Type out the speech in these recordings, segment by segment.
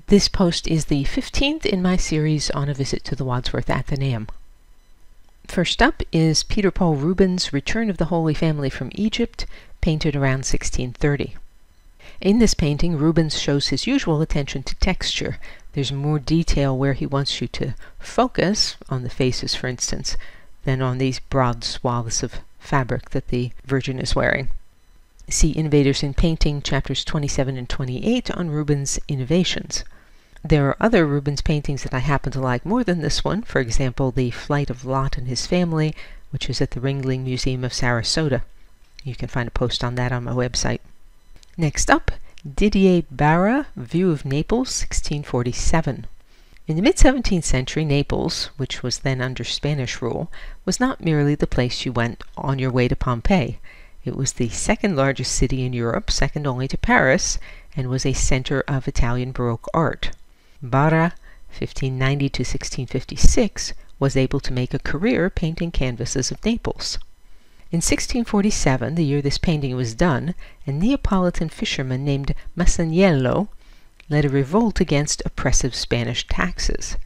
This post is the 15th in my series on a visit to the Wadsworth Atheneum. First up is Peter Paul Rubens' Return of the Holy Family from Egypt, painted around 1630. In this painting, Rubens shows his usual attention to texture. There's more detail where he wants you to focus, on the faces for instance, than on these broad swaths of fabric that the Virgin is wearing. See Innovators in Painting, chapters 27 and 28 on Rubens' innovations. There are other Rubens paintings that I happen to like more than this one, for example the Flight of Lot and His Family, which is at the Ringling Museum of Sarasota. You can find a post on that on my website. Next up, Didier Barra, View of Naples, 1647. In the mid-17th century, Naples, which was then under Spanish rule, was not merely the place you went on your way to Pompeii. It was the second largest city in Europe, second only to Paris, and was a center of Italian Baroque art. Barra, 1590 to 1656, was able to make a career painting canvases of Naples. In 1647, the year this painting was done, a Neapolitan fisherman named Masaniello led a revolt against oppressive Spanish taxes.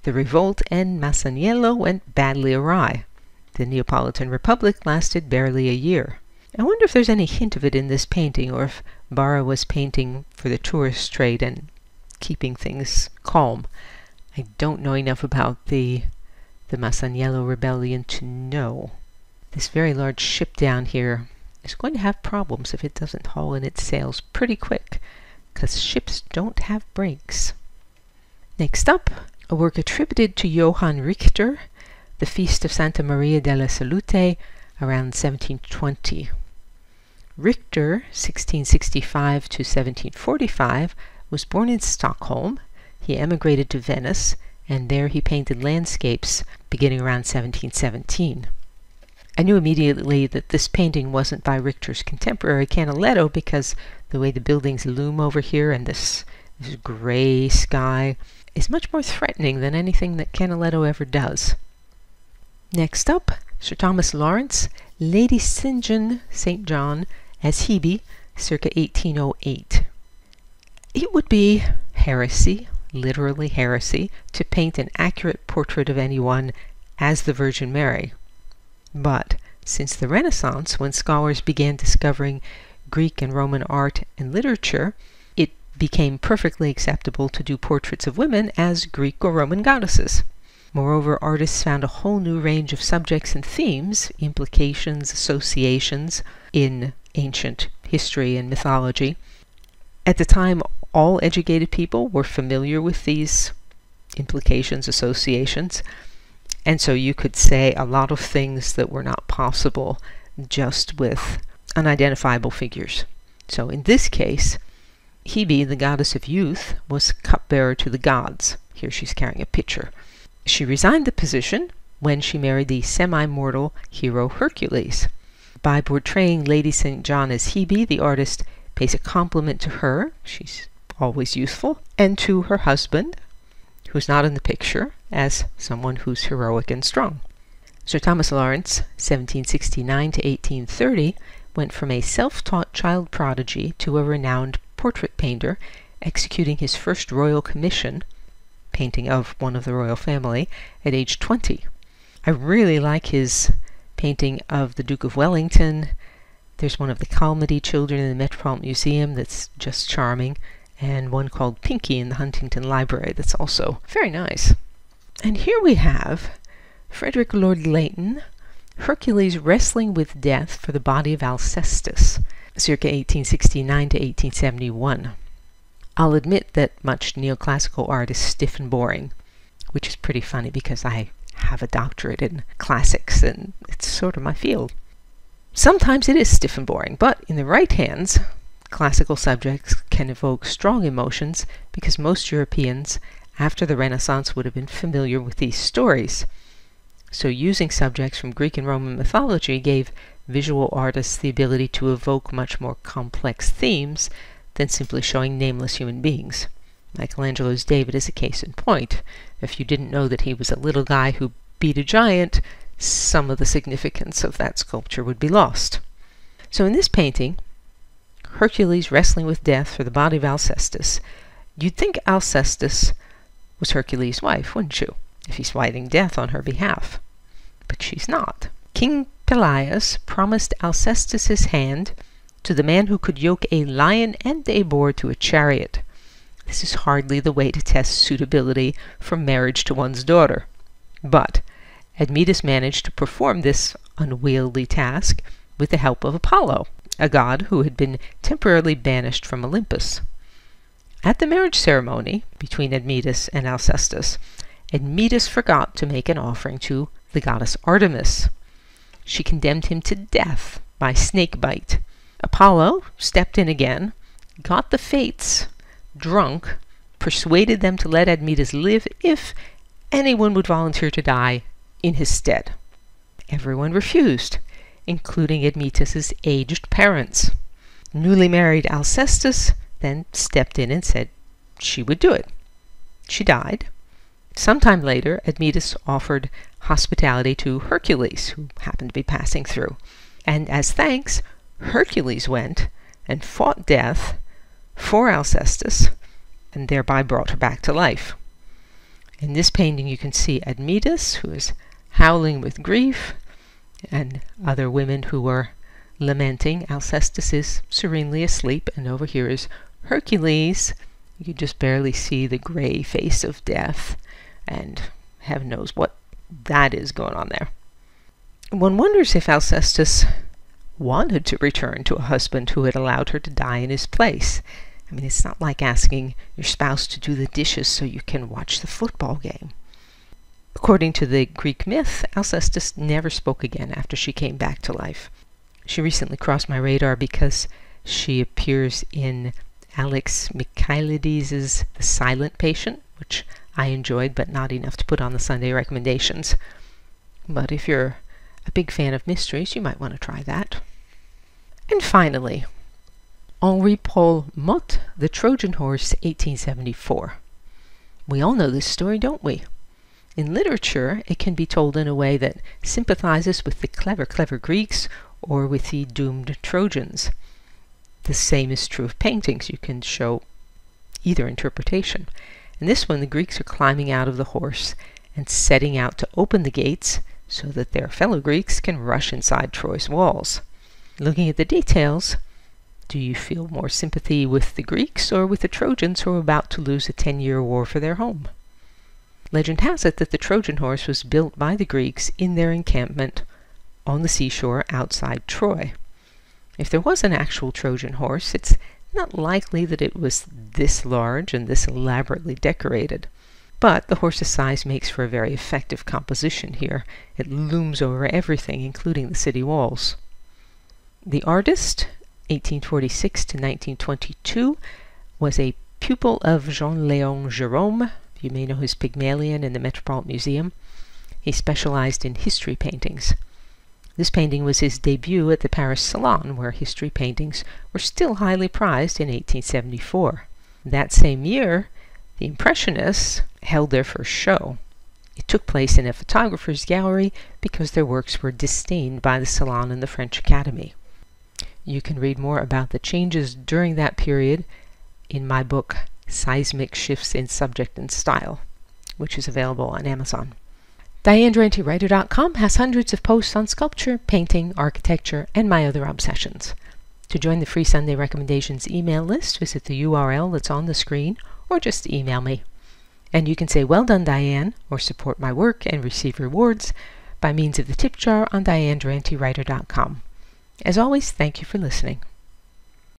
The revolt and Masaniello went badly awry. The Neapolitan Republic lasted barely a year. I wonder if there's any hint of it in this painting, or if Barra was painting for the tourist trade and keeping things calm. I don't know enough about the Masaniello rebellion to know. This very large ship down here is going to have problems if it doesn't haul in its sails pretty quick, because ships don't have brakes. Next up, a work attributed to Johann Richter, the Feast of Santa Maria della Salute, around 1720. Richter, 1665 to 1745, was born in Stockholm. He emigrated to Venice, and there he painted landscapes beginning around 1717. I knew immediately that this painting wasn't by Richter's contemporary Canaletto because the way the buildings loom over here and this gray sky is much more threatening than anything that Canaletto ever does. Next up, Sir Thomas Lawrence, Lady Sinjin, St. John, as Hebe, circa 1808. It would be heresy, literally heresy, to paint an accurate portrait of anyone as the Virgin Mary. But since the Renaissance, when scholars began discovering Greek and Roman art and literature, it became perfectly acceptable to do portraits of women as Greek or Roman goddesses. Moreover, artists found a whole new range of subjects and themes, implications, associations, in ancient history and mythology. At the time, all educated people were familiar with these implications, associations, and so you could say a lot of things that were not possible just with unidentifiable figures. So in this case, Hebe, the goddess of youth, was cupbearer to the gods. Here she's carrying a pitcher. She resigned the position when she married the semi-mortal hero Hercules. By portraying Lady St. John as Hebe, the artist pays a compliment to her, she's always youthful, and to her husband, who's not in the picture, as someone who's heroic and strong. Sir Thomas Lawrence, 1769 to 1830, went from a self-taught child prodigy to a renowned portrait painter, executing his first royal commission, painting of one of the royal family, at age 20. I really like his painting of the Duke of Wellington. There's one of the Calmady children in the Metropolitan Museum that's just charming, and one called Pinky in the Huntington Library that's also very nice. And here we have Frederick Lord Leighton, Hercules wrestling with death for the body of Alcestis, circa 1869 to 1871. I'll admit that much neoclassical art is stiff and boring, which is pretty funny because I have a doctorate in classics and it's sort of my field. Sometimes it is stiff and boring, but in the right hands, classical subjects can evoke strong emotions because most Europeans after the Renaissance would have been familiar with these stories. So using subjects from Greek and Roman mythology gave visual artists the ability to evoke much more complex themes than simply showing nameless human beings. Michelangelo's David is a case in point. If you didn't know that he was a little guy who beat a giant, some of the significance of that sculpture would be lost. So in this painting, Hercules wrestling with death for the body of Alcestis, You'd think Alcestis was Hercules' wife, wouldn't you, if he's fighting death on her behalf? But she's not. King Pelias promised Alcestis' hand to the man who could yoke a lion and a boar to a chariot. This is hardly the way to test suitability for marriage to one's daughter. But Admetus managed to perform this unwieldy task with the help of Apollo, a god who had been temporarily banished from Olympus. At the marriage ceremony between Admetus and Alcestis, Admetus forgot to make an offering to the goddess Artemis. She condemned him to death by snake bite. Apollo stepped in again, got the Fates drunk, persuaded them to let Admetus live if anyone would volunteer to die in his stead. Everyone refused, including Admetus's aged parents. Newly married Alcestis then stepped in and said she would do it. She died. Sometime later, Admetus offered hospitality to Hercules, who happened to be passing through. And as thanks, Hercules went and fought death for Alcestis, and thereby brought her back to life. In this painting you can see Admetus, who is howling with grief, and other women who are lamenting. Alcestis is serenely asleep, and over here is Hercules. You can just barely see the gray face of death, and heaven knows what that is going on there. One wonders if Alcestis wanted to return to a husband who had allowed her to die in his place. I mean, it's not like asking your spouse to do the dishes so you can watch the football game. According to the Greek myth, Alcestis never spoke again after she came back to life. She recently crossed my radar because she appears in Alex Michaelides' The Silent Patient, which I enjoyed, but not enough to put on the Sunday recommendations. But if you're a big fan of mysteries, you might want to try that. And finally, Henri-Paul Mott, The Trojan Horse, 1874. We all know this story, don't we? In literature, it can be told in a way that sympathizes with the clever Greeks or with the doomed Trojans. The same is true of paintings. You can show either interpretation. In this one, the Greeks are climbing out of the horse and setting out to open the gates so that their fellow Greeks can rush inside Troy's walls. Looking at the details, do you feel more sympathy with the Greeks or with the Trojans who are about to lose a 10-year war for their home? Legend has it that the Trojan horse was built by the Greeks in their encampment on the seashore outside Troy. If there was an actual Trojan horse, it's not likely that it was this large and this elaborately decorated. But the horse's size makes for a very effective composition here. It looms over everything, including the city walls. The artist, 1846 to 1922, was a pupil of Jean-Léon Gérôme. You may know his Pygmalion in the Metropolitan Museum. He specialized in history paintings. This painting was his debut at the Paris Salon, where history paintings were still highly prized in 1874. That same year, the Impressionists held their first show. It took place in a photographer's gallery because their works were disdained by the Salon and the French Academy. You can read more about the changes during that period in my book, Seismic Shifts in Subject and Style, which is available on Amazon. DianeDuranteWriter.com has hundreds of posts on sculpture, painting, architecture, and my other obsessions. To join the free Sunday Recommendations email list, visit the URL that's on the screen, or just email me. And you can say, "Well done, Diane," or support my work and receive rewards by means of the tip jar on DianeDuranteWriter.com. As always, thank you for listening.